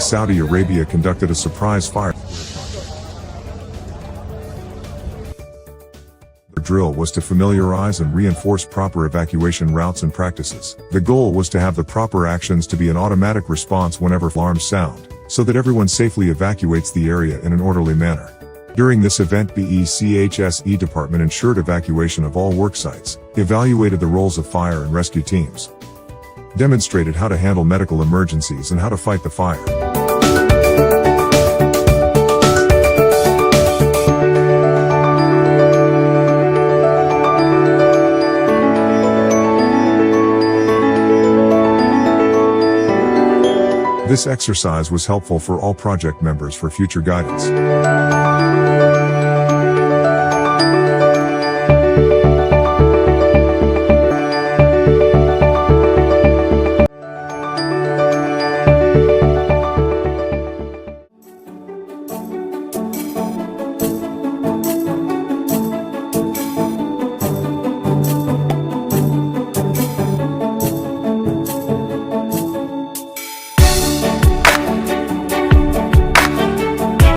UAE Saudi Arabia conducted a surprise fire drill was to familiarize and reinforce proper evacuation routes and practices. The goal was to have the proper actions to be an automatic response whenever alarms sound, so that everyone safely evacuates the area in an orderly manner. During this event, BECHSE department ensured evacuation of all work sites, evaluated the roles of fire and rescue teams, demonstrated how to handle medical emergencies and how to fight the fire. This exercise was helpful for all project members for future guidance.